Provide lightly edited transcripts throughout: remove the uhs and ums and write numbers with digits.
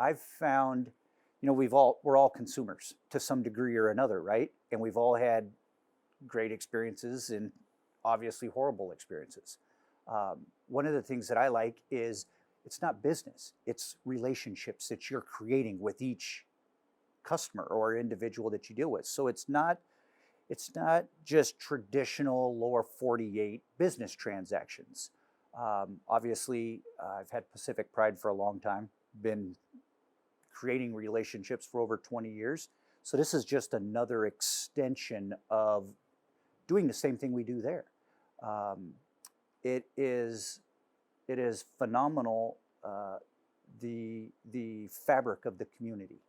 I've found, we're all consumers to some degree or another, right? And we've all had great experiences and obviously horrible experiences. One of the things that I like is it's not business, it's relationships that you're creating with each customer or individual that you deal with. So it's not just traditional lower 48 business transactions. Obviously, I've had Pacific Pride for a long time, been creating relationships for over 20 years. So this is just another extension of doing the same thing we do there. It is phenomenal, the fabric of the community.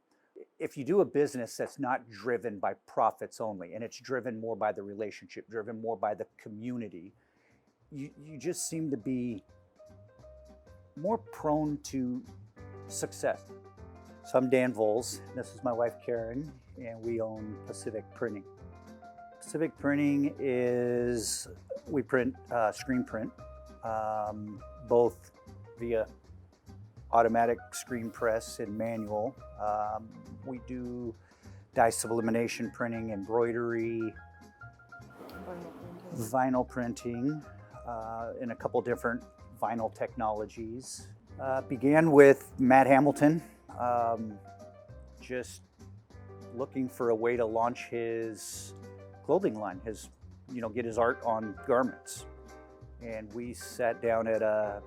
If you do a business that's not driven by profits only, and it's driven more by the relationship, driven more by the community, you just seem to be more prone to success. So I'm Dan Voles, this is my wife Karen, and we own Pacific Printing. Pacific Printing is, we print screen print, both via automatic screen press and manual. We do dye sublimation printing, embroidery, vinyl printing, in a couple different vinyl technologies. Began with Matt Hamilton, just looking for a way to launch his clothing line, get his art on garments. And we sat down at a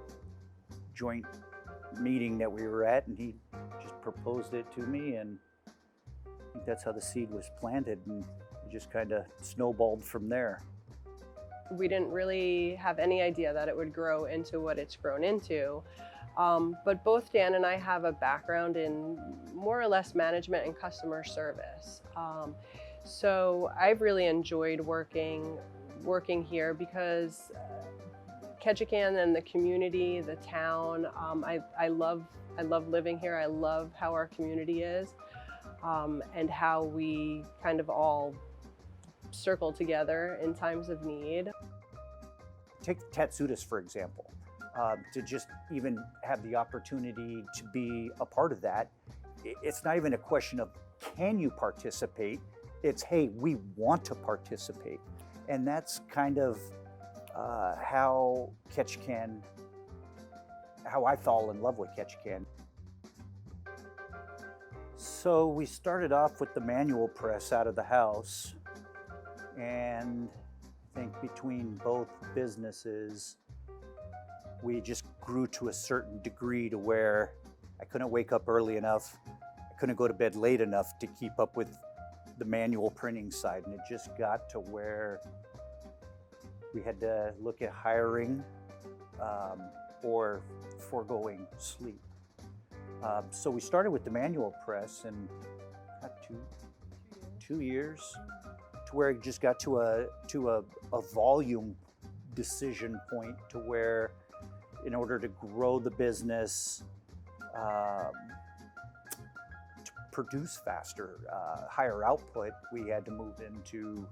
joint meeting that we were at, and he just proposed it to me, and I think that's how the seed was planted, and it just kind of snowballed from there. We didn't really have any idea that it would grow into what it's grown into. But both Dan and I have a background in more or less management and customer service. So I've really enjoyed working here because Ketchikan and the community, the town, I love living here. I love how our community is, and how we kind of all circle together in times of need. Take Tatsudas, for example. To just even have the opportunity to be a part of that, it's not even a question of can you participate, it's hey, we want to participate. And that's kind of how I fell in love with Ketchikan. So we started off with the manual press out of the house, and I think between both businesses, we just grew to a certain degree to where I couldn't wake up early enough, I couldn't go to bed late enough to keep up with the manual printing side, and it just got to where we had to look at hiring or foregoing sleep. So we started with the manual press, and got 2 years to where it just got to a volume decision point to where, in order to grow the business, to produce faster, higher output, we had to move into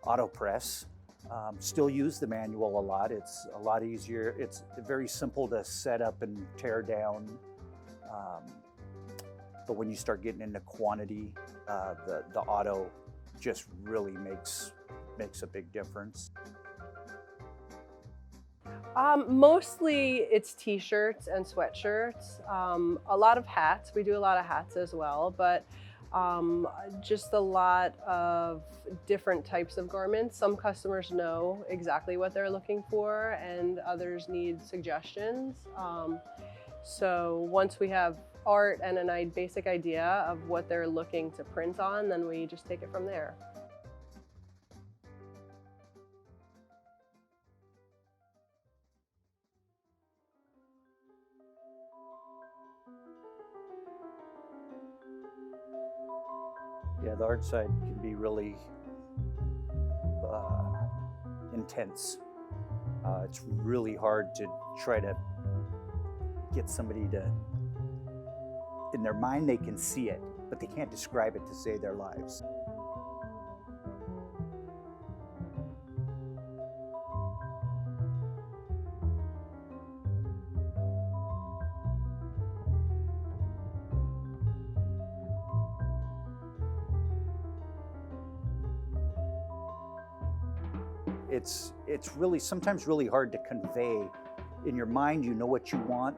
auto press. Still use the manual a lot. It's a lot easier. It's very simple to set up and tear down. But when you start getting into quantity, the auto just really makes a big difference. Mostly it's t-shirts and sweatshirts, a lot of hats. We do a lot of hats as well, but Just a lot of different types of garments. Some customers know exactly what they're looking for, and others need suggestions. So once we have art and a basic idea of what they're looking to print on, then we just take it from there. Yeah, the art side can be really intense. It's really hard to try to get somebody to, in their mind they can see it, but they can't describe it to save their lives. It's really sometimes really hard to convey. In your mind, you know what you want,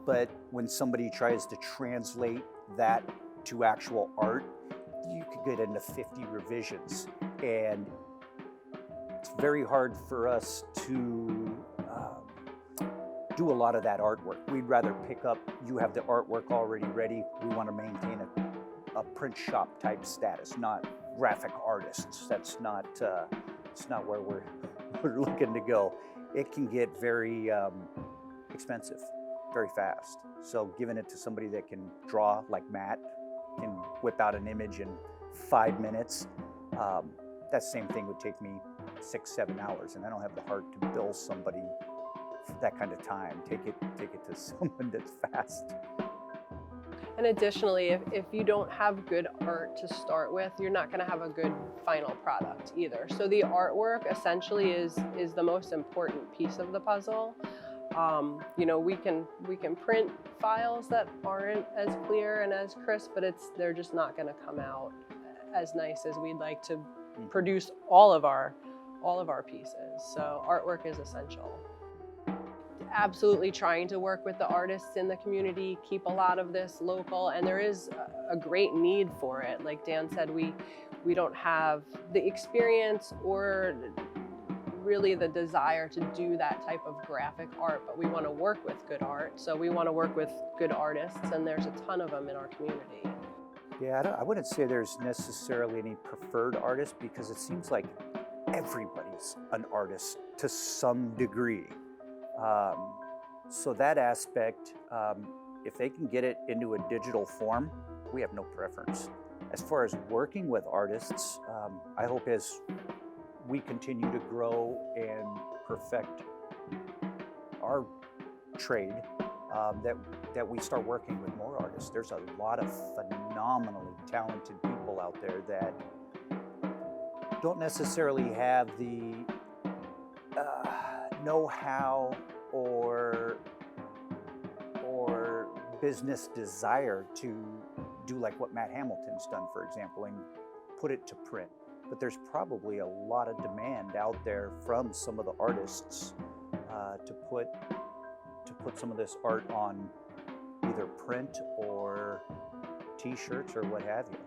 but when somebody tries to translate that to actual art, you could get into 50 revisions, and it's very hard for us to do a lot of that artwork. We'd rather pick up, you have the artwork already ready. We want to maintain a print shop type status, not graphic artists. That's not it's not where we're looking to go. It can get very expensive very fast. So giving it to somebody that can draw, like Matt, can whip out an image in 5 minutes, that same thing would take me 6-7 hours, and I don't have the heart to bill somebody for that kind of time. Take it to someone that's fast. And additionally, if you don't have good art to start with, you're not going to have a good final product either. So the artwork essentially is the most important piece of the puzzle. You know, we can print files that aren't as clear and as crisp, but they're just not going to come out as nice as we'd like to produce all of our pieces. So artwork is essential. Absolutely trying to work with the artists in the community, keep a lot of this local, and there is a great need for it. Like Dan said, we don't have the experience or really the desire to do that type of graphic art, but we want to work with good art. So we want to work with good artists, and there's a ton of them in our community. Yeah, I wouldn't say there's necessarily any preferred artist, because it seems like everybody's an artist to some degree. So that aspect, if they can get it into a digital form, we have no preference. As far as working with artists, I hope as we continue to grow and perfect our trade, that we start working with more artists. There's a lot of phenomenally talented people out there that don't necessarily have the know-how or business desire to do like what Matt Hamilton's done, for example, and put it to print. But there's probably a lot of demand out there from some of the artists to put some of this art on either print or t-shirts or what have you.